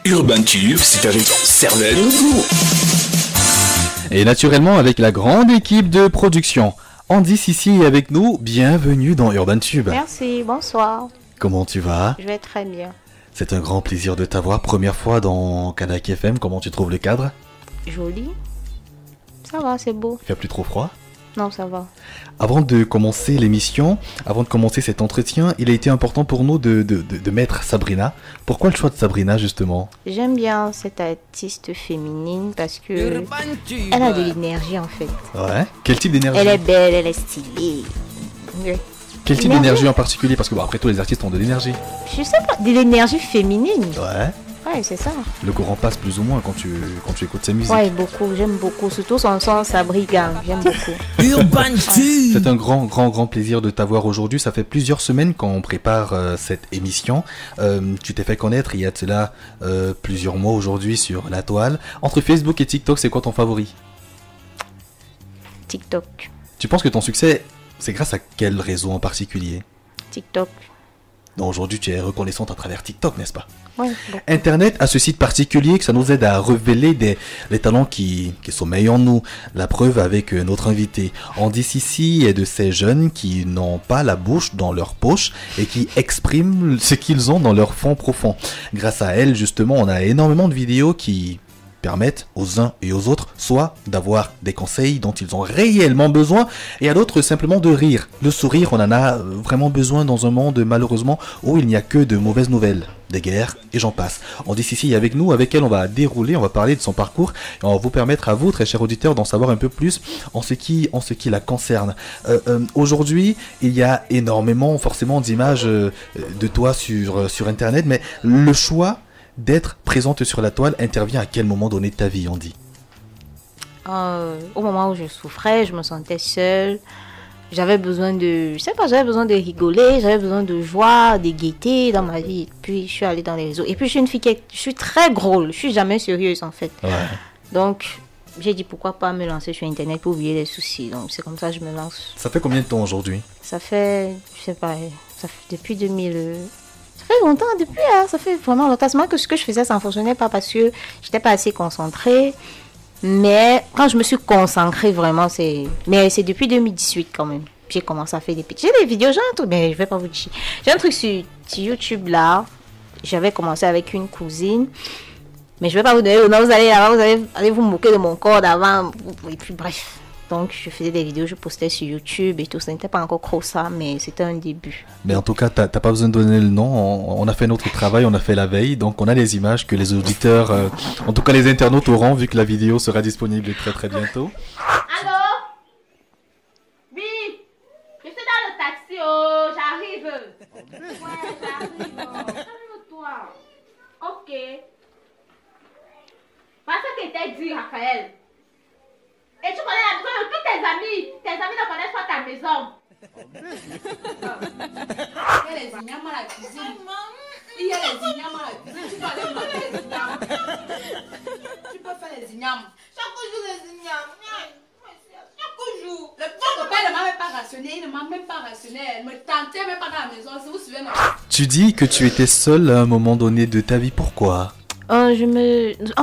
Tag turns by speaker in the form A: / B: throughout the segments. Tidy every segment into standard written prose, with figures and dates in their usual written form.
A: Urban Tube, c'est avec Cervelle.
B: Et naturellement avec la grande équipe de production. Andy Sissi est avec nous, bienvenue dans Urban Tube.
C: Merci, bonsoir.
B: Comment tu vas?
C: Je vais très bien.
B: C'est un grand plaisir de t'avoir, première fois dans Kanak FM, comment tu trouves le cadre?
C: Joli. Ça va, c'est beau.
B: Il fait plus trop froid?
C: Non, ça va.
B: Avant de commencer l'émission, avant de commencer cet entretien, il a été important pour nous de mettre Sabrina. Pourquoi le choix de Sabrina justement?
C: J'aime bien cette artiste féminine parce que elle a de l'énergie en fait.
B: Ouais. Quel type d'énergie?
C: Elle est belle, elle est stylée.
B: Quel type d'énergie en particulier? Parce que bon, après tous les artistes ont de l'énergie.
C: Je sais pas, de l'énergie féminine.
B: Ouais.
C: Ouais, c'est ça.
B: Le courant passe plus ou moins quand tu écoutes sa musique.
C: Ouais, beaucoup, j'aime beaucoup. Surtout son son, Sabrina, j'aime beaucoup.
B: C'est un grand plaisir de t'avoir aujourd'hui. Ça fait plusieurs semaines qu'on prépare cette émission. Tu t'es fait connaître il y a de cela plusieurs mois aujourd'hui sur la toile. Entre Facebook et TikTok, c'est quoi ton favori?
C: TikTok.
B: Tu penses que ton succès, c'est grâce à quel réseau en particulier?
C: TikTok.
B: Donc aujourd'hui, tu es reconnaissante à travers TikTok, n'est-ce pas?
C: Ouais,
B: Internet a ce site particulier que ça nous aide à révéler les talents qui sommeillent en nous. La preuve avec notre invité. Andy Sissi est de ces jeunes qui n'ont pas la bouche dans leur poche et qui expriment ce qu'ils ont dans leur fond profond. Grâce à elle, justement, on a énormément de vidéos qui permettent aux uns et aux autres soit d'avoir des conseils dont ils ont réellement besoin et à d'autres simplement de rire. Le sourire, on en a vraiment besoin dans un monde malheureusement où il n'y a que de mauvaises nouvelles, des guerres et j'en passe. On dit Sissi avec nous, avec elle on va dérouler, on va parler de son parcours et on va vous permettre à vous, très chers auditeurs, d'en savoir un peu plus en ce qui la concerne. Aujourd'hui, il y a énormément forcément d'images de toi sur Internet, mais le choix d'être présente sur la toile intervient à quel moment donné de ta vie, on dit?
C: Au moment où je souffrais, je me sentais seule. J'avais besoin de, je sais pas, j'avais besoin de rigoler, j'avais besoin de joie, de gaieté dans ma vie. Et puis je suis allée dans les réseaux. Et puis je suis une fille je suis très drôle, je suis jamais sérieuse en fait. Ouais. Donc j'ai dit pourquoi pas me lancer sur Internet pour oublier les soucis. Donc c'est comme ça que je me lance.
B: Ça fait combien de temps aujourd'hui?
C: Ça fait, je sais pas, ça fait depuis 2000. Ça fait longtemps depuis, hein, ça fait vraiment longtemps. C'est moi que ce que je faisais, ça ne fonctionnait pas parce que j'étais pas assez concentrée. Mais quand je me suis concentrée vraiment, c'est depuis 2018 quand même. J'ai commencé à faire des petits... J'ai des vidéos, j'ai un truc, mais je vais pas vous dire. J'ai un truc sur YouTube là. J'avais commencé avec une cousine. Mais je vais pas vous donner le nom, vous allez là-bas, vous allez vous moquer de mon corps d'avant. Et puis bref. Donc, je faisais des vidéos, je postais sur YouTube et tout. Ça n'était pas encore trop ça, mais c'était un début.
B: Mais en tout cas, t'as pas besoin de donner le nom. On a fait notre travail, on a fait la veille. Donc, on a les images que les auditeurs, en tout cas les internautes auront, vu que la vidéo sera disponible très très bientôt.
D: Allô? Oui, je suis dans le taxi, oh, j'arrive. Ouais, j'arrive. Calme-toi. Ok. Parce que t'as dit, Raphaël. Et tu connais la maison de tous tes amis ne connaissent pas ta maison. Il y a les ignames à la cuisine. Il y a les ignames à la cuisine. Tu peux aller manger les ignames. Tu peux faire les ignames. Chaque jour les ignames. Chaque jour. Le père ne m'a même pas rationné. Il ne m'a même pas rationné. Elle me tentait même pas dans la maison. Si vous suivez ma...
B: Tu dis que tu étais seule à un moment donné de ta vie. Pourquoi?
C: En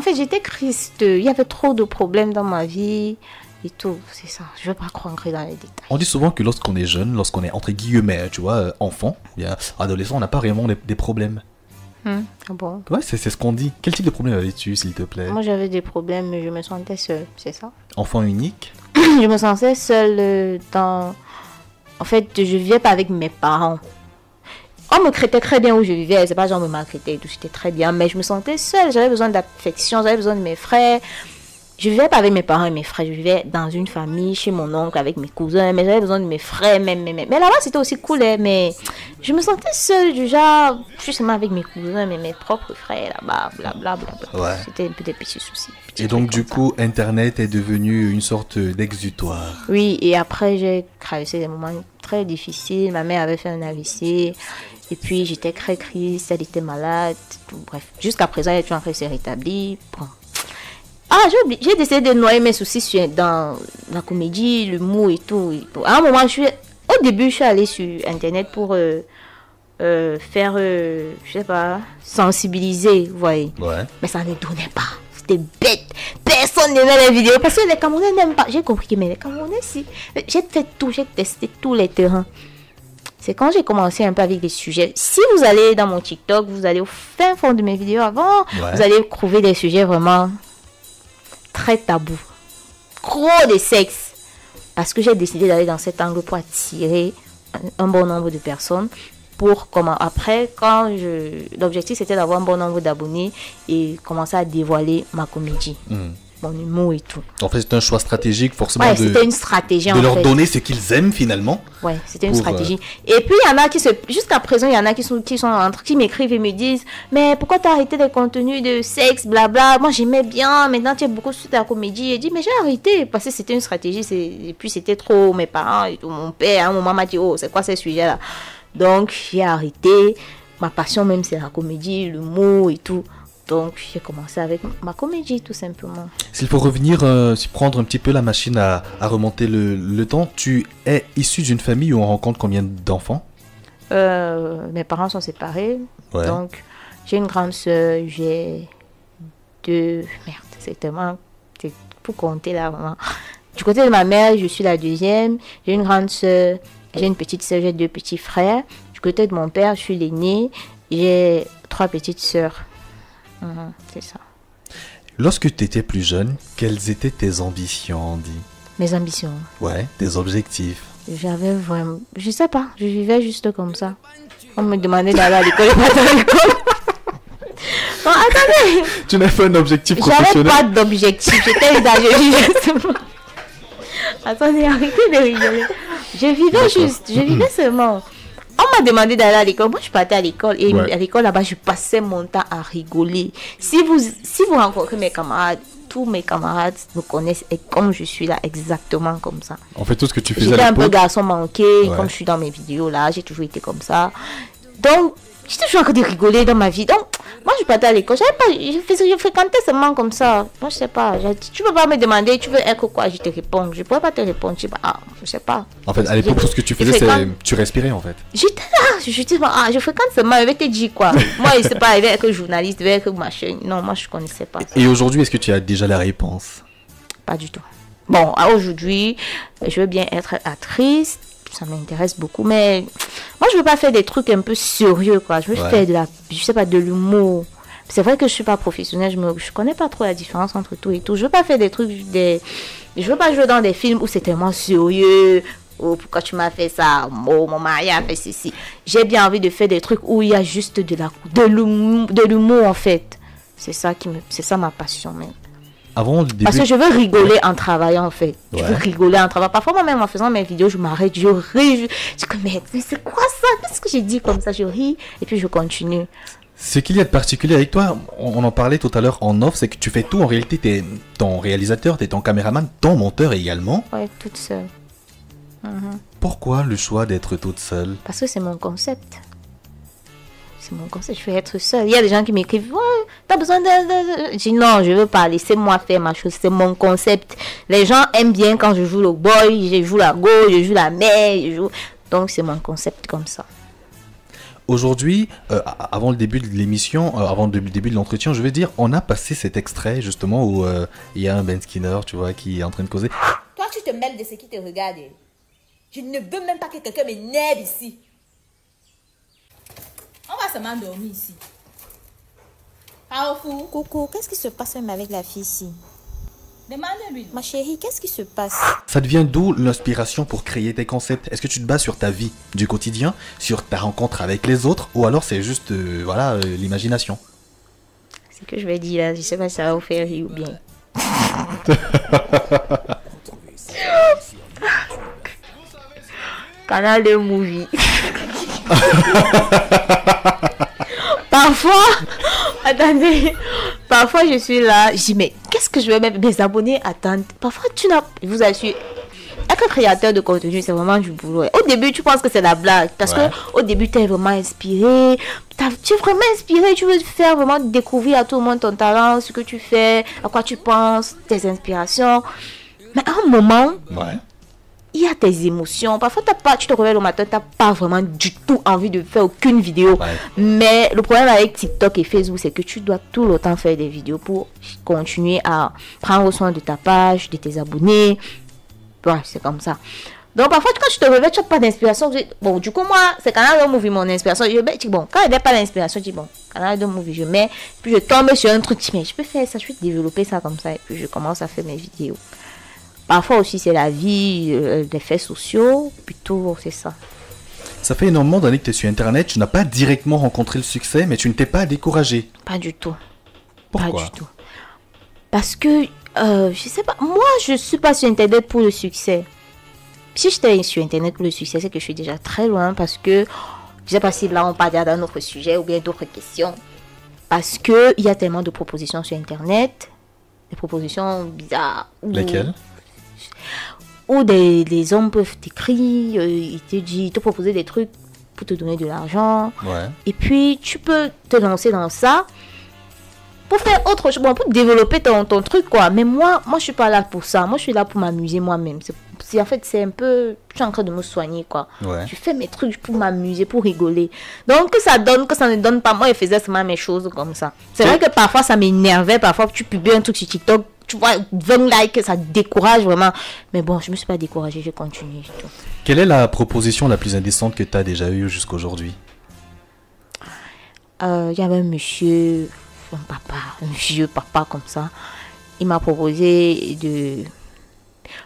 C: fait, j'étais triste. Il y avait trop de problèmes dans ma vie et tout. C'est ça. Je ne vais pas rentrer dans les détails.
B: On dit souvent que lorsqu'on est jeune, lorsqu'on est entre guillemets, tu vois, enfant, bien adolescent, on n'a pas vraiment des problèmes.
C: Ah bon?
B: Ouais, c'est ce qu'on dit. Quel type de problème avais-tu, s'il te plaît?
C: Moi, j'avais des problèmes, mais je me sentais seule. C'est ça?
B: Enfant unique?
C: Je me sentais seule dans... En fait, je vivais pas avec mes parents. On me traitait très bien où je vivais, c'est pas genre on me maltraitait et tout, c'était très bien, mais je me sentais seule, j'avais besoin d'affection, j'avais besoin de mes frères. Je vivais pas avec mes parents et mes frères, je vivais dans une famille, chez mon oncle, avec mes cousins, mais j'avais besoin de mes frères, mais là-bas c'était aussi cool, hein, mais je me sentais seule, du genre, je suis seulement avec mes cousins, mais mes propres frères là-bas, blablabla.
B: Ouais.
C: C'était un peu des petits soucis.
B: Et donc du coup, Internet est devenu une sorte d'exutoire.
C: Oui, et après j'ai traversé des moments très difficiles, ma mère avait fait un AVC. Et puis j'étais très triste, elle était malade, tout, bref. Jusqu'à présent, elle est toujours en train de se rétablir. Bon. Ah, j'ai décidé de noyer mes soucis dans la comédie, l'humour et tout. À un moment, au début, je suis allée sur Internet pour faire, je sais pas, sensibiliser, vous voyez.
B: Ouais.
C: Mais ça ne donnait pas. C'était bête. Personne n'aimait les vidéos parce que les Camerounais n'aiment pas. J'ai compris que mais les Camerounais, si. J'ai fait tout, j'ai testé tous les terrains. C'est quand j'ai commencé un peu avec les sujets. Si vous allez dans mon TikTok, vous allez au fin fond de mes vidéos avant, vous allez trouver des sujets vraiment très tabous. Gros de sexe. Parce que j'ai décidé d'aller dans cet angle pour attirer un bon nombre de personnes. Pour comment après, l'objectif c'était d'avoir un bon nombre d'abonnés et commencer à dévoiler ma comédie. Mon humour et tout.
B: En fait, c'est un choix stratégique, forcément,
C: ouais, c'était une stratégie,
B: de leur donner ce qu'ils aiment, finalement.
C: Ouais, c'était une stratégie. Et puis, il y en a jusqu'à présent, il y en a qui m'écrivent et me disent, mais pourquoi tu as arrêté les contenus de sexe, blabla. Moi, j'aimais bien. Maintenant, tu es beaucoup sur ta comédie. Et dit, mais j'ai arrêté parce que c'était une stratégie. Et puis, c'était trop mes parents et tout. Mon père, hein, mon maman m'a dit, oh, c'est quoi ces sujets-là? Donc, j'ai arrêté. Ma passion même, c'est la comédie, l'humour et tout. Donc, j'ai commencé avec ma comédie, tout simplement.
B: S'il faut revenir, prendre un petit peu la machine à remonter le temps, tu es issu d'une famille où on rencontre combien d'enfants?
C: Mes parents sont séparés. Ouais. Donc, j'ai une grande soeur, j'ai 2... Merde, c'est tellement... C'est pour compter là, vraiment. Du côté de ma mère, je suis la deuxième. J'ai une grande soeur, j'ai une petite soeur, j'ai 2 petits frères. Du côté de mon père, je suis l'aîné. J'ai 3 petites sœurs. C'est ça.
B: Lorsque tu étais plus jeune, quelles étaient tes ambitions, Andy? Mes
C: ambitions?
B: Ouais, tes objectifs.
C: J'avais vraiment... Je sais pas, je vivais juste comme ça. On me demandait d'aller à l'école, pas à l'école. Bon, attendez.
B: Tu n'as pas un objectif professionnel?
C: J'avais pas d'objectif, j'étais seulement. Attendez, arrêtez de rigoler. Je vivais seulement. On m'a demandé d'aller à l'école. Moi, je partais à l'école. Et à l'école, là-bas, je passais mon temps à rigoler. Si vous rencontrez mes camarades, tous mes camarades me connaissent et comme je suis là, exactement comme ça.
B: En fait, tout ce que tu faisais à l'époque...
C: J'étais un peu garçon manqué, comme je suis dans mes vidéos, là. J'ai toujours été comme ça. Donc, j'étais toujours en train de rigoler dans ma vie. Donc, moi, je partais à l'école. Je fréquentais seulement comme ça. Moi, je sais pas. Tu peux pas me demander, tu veux être quoi? Je te réponds. Je pourrais pas te répondre. Je sais pas.
B: En fait, à l'époque, tout ce que tu faisais, c'est tu respirais, en fait.
C: J'étais là. Je fréquente seulement. Je vais te dire quoi. Moi, je sais pas. Je vais être journaliste, je vais être machin. Non, moi, je connaissais pas ça.
B: Et aujourd'hui, est-ce que tu as déjà la réponse?
C: Pas du tout. Bon, aujourd'hui, je veux bien être actrice. Ça m'intéresse beaucoup, mais moi je veux pas faire des trucs un peu sérieux, quoi. Je veux faire de l'humour. C'est vrai que je suis pas professionnelle, je connais pas trop la différence entre tout et tout. Je veux pas faire des trucs, je veux pas jouer dans des films où c'est tellement sérieux. Oh, pourquoi tu m'as fait ça? Oh, mon mari a fait ceci. J'ai bien envie de faire des trucs où il y a juste de l'humour en fait. C'est ça ma passion même. Parce que je veux rigoler en travaillant en fait. Je veux rigoler en travaillant. Parfois moi-même en faisant mes vidéos, je m'arrête, je ris. Je dis mais c'est quoi ça? Qu'est-ce que j'ai dit comme ça? Je ris et puis je continue.
B: Ce qu'il y a de particulier avec toi, on en parlait tout à l'heure en off, c'est que tu fais tout en réalité. Tu es ton réalisateur, tu es ton caméraman, ton monteur également.
C: Ouais, toute seule.
B: Pourquoi le choix d'être toute seule?
C: Parce que c'est mon concept. C'est mon conseil, je veux être seule. Il y a des gens qui m'écrivent, ouais, t'as besoin de... Je dis non, je veux pas, laissez-moi faire ma chose, c'est mon concept. Les gens aiment bien quand je joue le boy, je joue la go, je joue la mère, donc c'est mon concept comme ça.
B: Aujourd'hui, avant le début de l'émission, avant le début de l'entretien, je vais dire, on a passé cet extrait justement où il y a un Ben Skinner, tu vois, qui est en train de causer.
E: Toi, tu te mêles de ce qui te regarde. Je ne veux même pas que quelqu'un m'énerve ici. On va seulement dormir ici. Powerful.
C: Coucou, qu'est-ce qui se passe même avec la fille ici?
E: Demande-lui.
C: Ma chérie, qu'est-ce qui se passe?
B: Ça devient d'où l'inspiration pour créer tes concepts? Est-ce que tu te bases sur ta vie du quotidien, sur ta rencontre avec les autres, ou alors c'est juste l'imagination?
C: C'est que je vais dire là, je sais pas si ça va vous faire rire ou bien. Canal de movie. Parfois je suis là, je dis mais qu'est-ce que je vais mettre? Mes abonnés attendent. Parfois je vous assure, être créateur de contenu c'est vraiment du boulot. Au début tu penses que c'est la blague parce que au début tu es vraiment inspiré, tu es vraiment inspiré, tu veux faire vraiment découvrir à tout le monde ton talent, ce que tu fais, à quoi tu penses, tes inspirations. Mais à un moment, il y a tes émotions. Parfois, tu te réveilles le matin, tu n'as pas vraiment du tout envie de faire aucune vidéo.
B: Ouais.
C: Mais le problème avec TikTok et Facebook, c'est que tu dois tout le temps faire des vidéos pour continuer à prendre soin de ta page, de tes abonnés. Ouais, c'est comme ça. Donc, parfois, quand tu te réveilles, tu n'as pas d'inspiration. Bon, du coup, moi, c'est Canal Movie, mon inspiration. Je dis, bon, quand il n'y a pas d'inspiration, je dis, bon, Canal Movie, je mets, puis je tombe sur un truc, mais je peux faire ça, je peux développer ça comme ça, et puis je commence à faire mes vidéos. Parfois aussi, c'est la vie, des faits sociaux, plutôt, c'est ça.
B: Ça fait énormément d'années que tu es sur Internet, tu n'as pas directement rencontré le succès, mais tu ne t'es pas découragé.
C: Pas du tout.
B: Pourquoi?
C: Pas du tout. Parce que, je sais pas, moi, je suis pas sur Internet pour le succès. Si j'étais sur Internet pour le succès, c'est que je suis déjà très loin parce que, je sais pas si là on parle d'un autre sujet ou bien d'autres questions. Parce que il y a tellement de propositions sur Internet, des propositions bizarres.
B: Lesquelles?
C: Où des hommes peuvent t'écrire, ils te proposer des trucs pour te donner de l'argent.
B: Ouais.
C: Et puis, tu peux te lancer dans ça pour faire autre chose, bon, pour développer ton truc, quoi. Mais moi, je suis pas là pour ça. Moi, je suis là pour m'amuser moi-même. En fait, c'est un peu... Je suis en train de me soigner, quoi.
B: Ouais.
C: Je fais mes trucs pour m'amuser, pour rigoler. Donc, que ça donne, que ça ne donne pas. Moi, je faisais seulement mes choses comme ça. C'est vrai que parfois, ça m'énervait. Parfois, tu publies un truc sur TikTok, tu vois, 20 likes, ça décourage vraiment. Mais bon, je me suis pas découragée, je continue. Tout.
B: Quelle est la proposition la plus indécente que tu as déjà eue jusqu'aujourd'hui?
C: Il y avait un monsieur, un vieux papa comme ça. Il m'a proposé de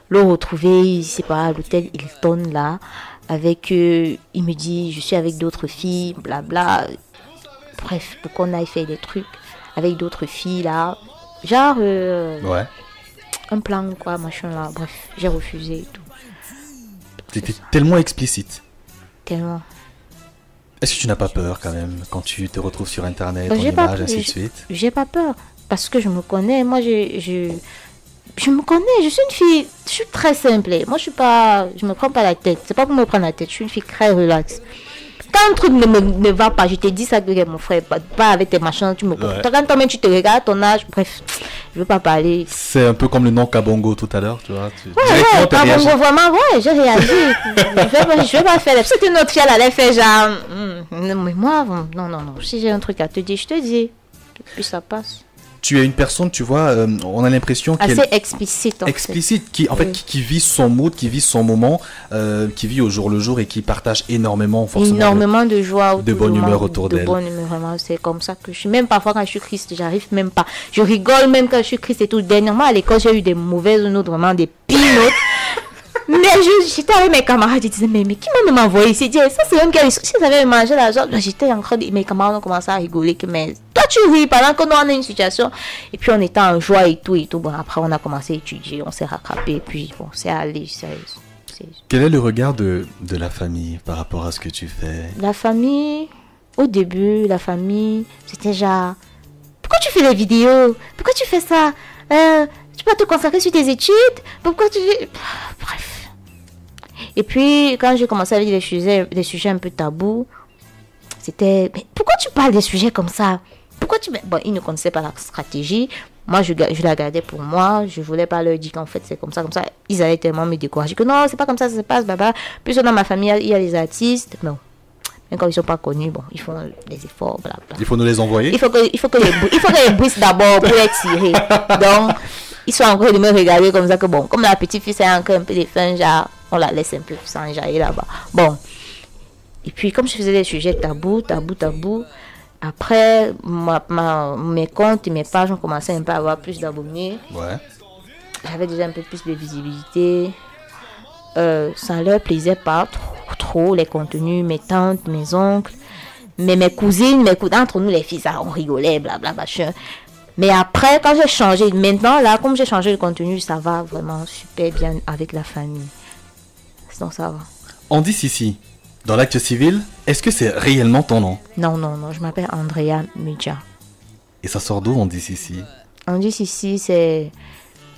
C: le retrouver, je sais pas, à l'hôtel Hilton là. Avec, il me dit, je suis avec d'autres filles, blabla. Bref, pour qu'on aille faire des trucs avec d'autres filles là. Genre,
B: Ouais.
C: un plan quoi, machin là. Bref, j'ai refusé et tout.
B: T'étais tellement explicite.
C: Tellement.
B: Est-ce que tu n'as pas peur quand même quand tu te retrouves sur Internet,
C: Ben,
B: en
C: j'ai pas
B: image,
C: peur,
B: ainsi de suite?
C: J'ai pas peur parce que je me connais. Moi, je me connais. Je suis une fille. Je suis très simple. Moi, je me prends pas la tête. C'est pas pour me prendre la tête. Je suis une fille très relaxe. Quand un truc ne va pas, je te dis ça que mon frère, pas avec tes machins, tu me
B: Ouais.
C: Quand toi-même tu te regardes, ton âge, bref, je veux pas parler.
B: C'est un peu comme le nom Kabongo tout à l'heure, tu vois.
C: Ouais,
B: t'as
C: pas
B: réagi.
C: bon, vraiment, ouais, j'ai réagi. je vais pas faire. C'est que notre fille, elle allait faire genre, mais moi, non. Si j'ai un truc à te dire, je te dis. Puis ça passe.
B: Tu es une personne, tu vois, on a l'impression qu'elle
C: Assez explicite, en fait.
B: explicite, qui en fait
C: Oui.
B: qui vit son mood, qui vit son moment, qui vit au jour le jour et qui partage énormément forcément.
C: Énormément de joie,
B: de bonne humeur autour d'elle.
C: De bonne humeur, vraiment. C'est comme ça que je suis. Même parfois, quand je suis triste, j'arrive même pas. Je rigole même quand je suis triste et tout. Dernièrement, à l'école, j'ai eu des mauvaises notes, vraiment des pires notes. Mais j'étais avec mes camarades, je disais, mais qui m'a même envoyé ici? Ça, c'est même qu'elle, si j'avais mangé l'argent, j'étais en train de. Mes camarades ont commencé à rigoler, que, mais toi, tu ris pendant que nous, on a une situation. Et puis, on était en joie et tout. Bon, après, on a commencé à étudier, on s'est rattrapé, et puis, bon, c'est allé.
B: Quel est le regard de la famille par rapport à ce que tu fais?
C: La famille, au début, c'était genre, pourquoi tu fais des vidéos? Pourquoi tu fais ça? Tu peux te concentrer sur tes études? Pourquoi tu fais... Bref. Et puis, quand j'ai commencé avec des sujets un peu tabous, c'était, mais pourquoi tu parles des sujets comme ça? Pourquoi tu... Bon, ils ne connaissaient pas la stratégie. Moi, je la gardais pour moi. Je voulais pas leur dire qu'en fait, c'est comme ça, comme ça. Ils allaient tellement me décourager que non, c'est pas comme ça se passe, baba. Plus dans ma famille, il y a les artistes. Non. Même quand ils sont pas connus, bon, ils font des efforts, blabla.
B: Il faut nous les envoyer?
C: Il faut que les bruissent d'abord pour les tirer. Donc, ils sont en train de me regarder comme ça que bon, comme la petite fille, c'est encore un peu des fins, genre, on la laisse un peu s'enjailler là-bas. Bon. Et puis, comme je faisais des sujets tabous, après, mes comptes et mes pages ont commencé un peu à avoir plus d'abonnés.
B: Ouais.
C: J'avais déjà un peu plus de visibilité. Ça leur plaisait pas trop les contenus, mes tantes, mes oncles, mais mes cousines, entre nous les filles, ça, on rigolait, blablabla, machin. Mais après, quand j'ai changé, maintenant là, comme j'ai changé le contenu, ça va vraiment super bien avec la famille. Donc ça va.
B: Andy Sissi, dans l'acte civil, est-ce que c'est réellement ton nom?
C: Non, je m'appelle Andrea Medja.
B: Et ça sort d'où Andy Sissi?
C: Andy Sissi, c'est...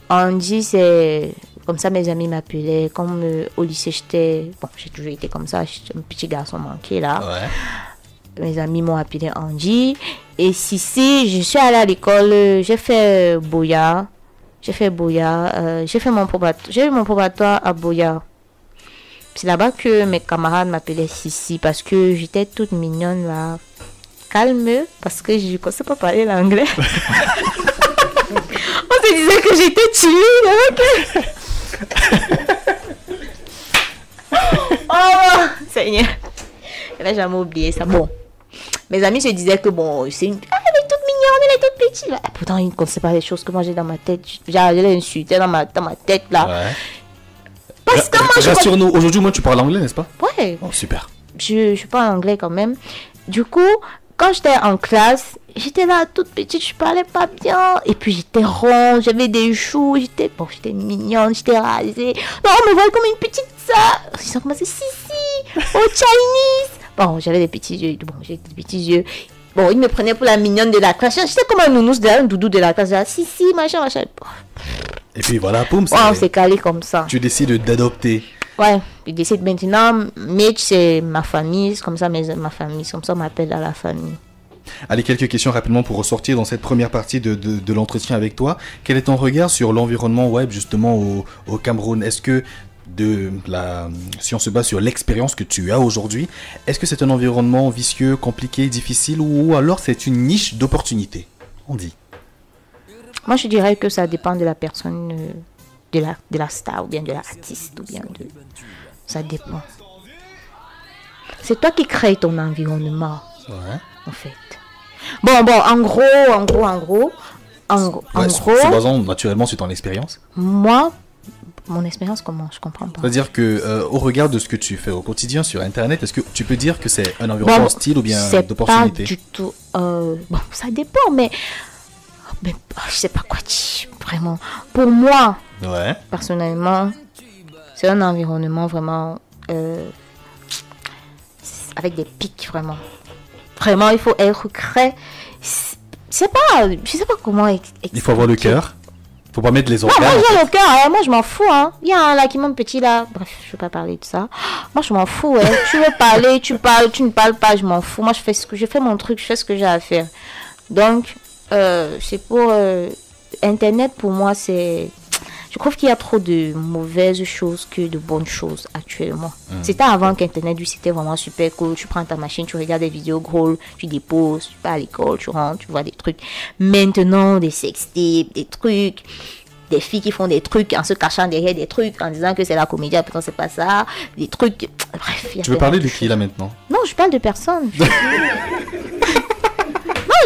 C: Andy, c'est... Comme ça, mes amis m'appelaient. Comme au lycée, j'étais... Bon, j'ai toujours été comme ça. J'étais un petit garçon manqué, là.
B: Ouais.
C: Mes amis m'ont appelé Andy. Et Sissi, je suis allée à l'école. J'ai fait Boya. J'ai eu mon probatoire à Boya. C'est là-bas que mes camarades m'appelaient Sissi parce que j'étais toute mignonne là. Calme, parce que je ne connaissais pas parler l'anglais. On se disait que j'étais timide. Oh, Seigneur. Là, jamais oublié ça. Bon, mes amis se disaient que bon, c'est une... Ah, elle est toute mignonne, elle est toute petite. Là. Pourtant, ils ne connaissaient pas les choses que moi j'ai dans ma tête. J'allais l'insulter dans ma tête là.
B: Ouais.
C: Parce que moi,
B: Rassure-nous, aujourd'hui, moi, tu parles anglais, n'est-ce pas?
C: Ouais.
B: Oh, super.
C: Je parle anglais quand même. Du coup, quand j'étais en classe, j'étais là toute petite, je parlais pas bien. Et puis j'étais ronde, j'avais des joues, j'étais mignonne, j'étais rasée. Non, on me voit comme une petite sœur. Ils ont commencé, si, oh Chinese. Bon, j'avais des petits yeux, bon, j'ai des petits yeux. Bon, ils me prenaient pour la mignonne de la classe. J'étais comme un nounours, un doudou de la classe. Si, machin.
B: Et puis voilà, poum,
C: on s'est calé comme ça.
B: Tu décides d'adopter.
C: Ouais, je décide maintenant. Mitch, c'est ma famille, c'est comme ça, ma famille, c'est comme ça on m'appelle à la famille.
B: Allez, quelques questions rapidement pour ressortir dans cette première partie de l'entretien avec toi. Quel est ton regard sur l'environnement web justement au Cameroun? Est-ce que si on se base sur l'expérience que tu as aujourd'hui, est-ce que c'est un environnement vicieux, compliqué, difficile ou alors c'est une niche d'opportunité? On dit.
C: Moi, je dirais que ça dépend de la personne, de la star ou bien de l'artiste ou bien de... Ça dépend. C'est toi qui crées ton environnement.
B: Ouais.
C: En fait. Bon, en gros.
B: C'est basant naturellement sur ton expérience.
C: Moi, mon expérience, comment? Je comprends pas.
B: C'est-à-dire que au regard de ce que tu fais au quotidien sur Internet, est-ce que tu peux dire que c'est un environnement hostile ou bien d'opportunité?
C: C'est pas du tout... bon, ça dépend, mais je sais pas quoi dire, vraiment. Pour moi, personnellement, c'est un environnement vraiment avec des pics, vraiment. Vraiment, il faut être créé. Je sais pas comment expliquer.
B: Il faut avoir le cœur. Faut pas mettre les organes.
C: Moi, j'ai le cœur, hein. Moi, je m'en fous. Hein. Il y a un là qui est mon petit là. Bref, je vais pas parler de ça. Moi, je m'en fous. Hein. Tu veux parler, tu parles, tu ne parles pas, je m'en fous. Moi, je fais mon truc, je fais ce que j'ai à faire. Donc, c'est pour Internet, pour moi, c'est... Je trouve qu'il y a trop de mauvaises choses que de bonnes choses actuellement. C'était avant qu'Internet, c'était vraiment super cool. Tu prends ta machine, tu regardes des vidéos drôles, tu déposes, tu pars à l'école, tu rentres, tu vois des trucs. Maintenant, des sextapes, des trucs, des filles qui font des trucs en se cachant derrière des trucs, en disant que c'est la comédie, pourtant c'est pas ça. Des trucs... Bref,
B: tu veux parler de qui là maintenant?
C: Non, je parle de personne. Non,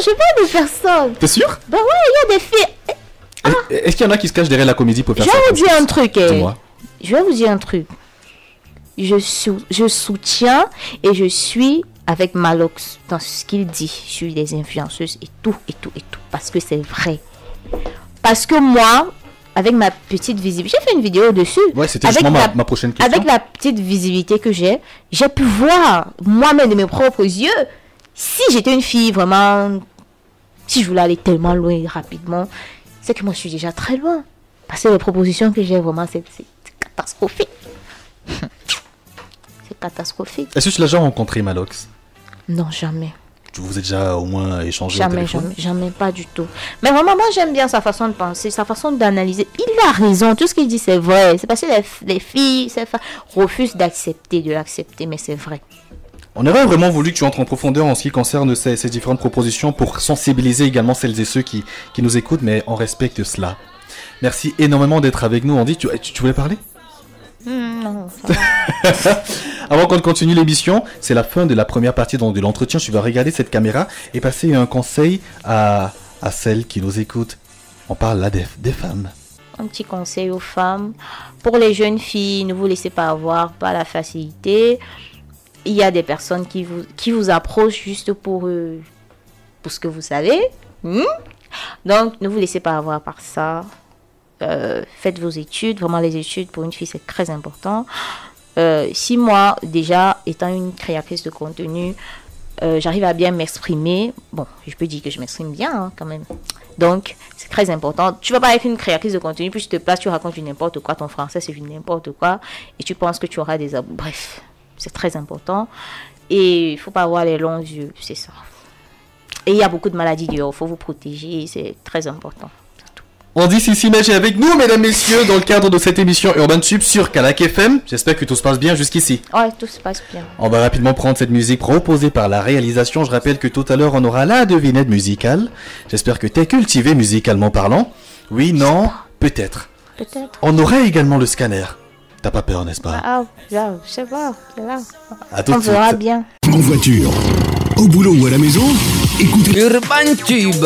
C: je parle de personne.
B: T'es sûr?
C: Ben ouais, il y a des filles...
B: Est-ce qu'il y en a qui se cachent derrière la comédie pour faire ça?
C: Je vais vous dire un truc.
B: Dis-moi.
C: Je vais vous dire un truc. Je soutiens et je suis avec Malox dans ce qu'il dit sur les influenceuses et tout. Parce que c'est vrai. Parce que moi, avec ma petite visibilité, j'ai fait une vidéo dessus.
B: Ouais, c'était justement ma prochaine question.
C: Avec la petite visibilité que j'ai pu voir moi-même de mes propres yeux. Si j'étais une fille vraiment... Si je voulais aller tellement loin rapidement... C'est que moi, je suis déjà très loin. Parce que les propositions que j'ai, vraiment, c'est catastrophique. C'est catastrophique.
B: Est-ce que tu l'as déjà rencontré, Malox?
C: Non, jamais.
B: Vous êtes déjà au moins échangé au téléphone?
C: Jamais, pas du tout. Mais vraiment, moi, j'aime bien sa façon de penser, sa façon d'analyser. Il a raison, tout ce qu'il dit, c'est vrai. C'est parce que les filles refusent d'accepter, mais c'est vrai.
B: On aurait vraiment voulu que tu entres en profondeur en ce qui concerne ces différentes propositions pour sensibiliser également celles et ceux qui nous écoutent, mais on respecte cela. Merci énormément d'être avec nous. Andy, tu voulais parler?
C: Non.
B: Avant qu'on continue l'émission, c'est la fin de la première partie de l'entretien. Tu vas regarder cette caméra et passer un conseil à celles qui nous écoutent. On parle là des femmes.
C: Un petit conseil aux femmes. Pour les jeunes filles, ne vous laissez pas avoir par la facilité. Il y a des personnes qui vous approchent juste pour ce que vous savez. Donc, ne vous laissez pas avoir par ça. Faites vos études. Vraiment, les études, pour une fille, c'est très important. Si moi, déjà, étant une créatrice de contenu, j'arrive à bien m'exprimer. Bon, je peux dire que je m'exprime bien, hein, quand même. Donc, c'est très important. Tu vas pas être une créatrice de contenu, puis tu te places, tu racontes du n'importe quoi. Ton français, c'est du n'importe quoi. Et tu penses que tu auras des abonnés. Bref. C'est très important. Et il ne faut pas avoir les longs yeux, c'est ça. Et il y a beaucoup de maladies dehors, il faut vous protéger, c'est très important.
B: On dit Sissi Mèche est avec nous, mesdames, messieurs, dans le cadre de cette émission Urban Tube sur Calac FM. J'espère que tout se passe bien jusqu'ici.
C: Ouais, tout se passe bien.
B: On va rapidement prendre cette musique proposée par la réalisation. Je rappelle que tout à l'heure, on aura la devinette musicale. J'espère que t'es cultivé musicalement parlant. Oui, non, peut-être.
C: Peut-être.
B: On aura également le scanner. T'as pas peur, n'est-ce pas?
C: Ah, là, je sais pas. Là.
B: À tout
C: On
B: de suite.
C: verra bien.
F: En voiture, au boulot ou à la maison, écoutez
G: Urban Tube.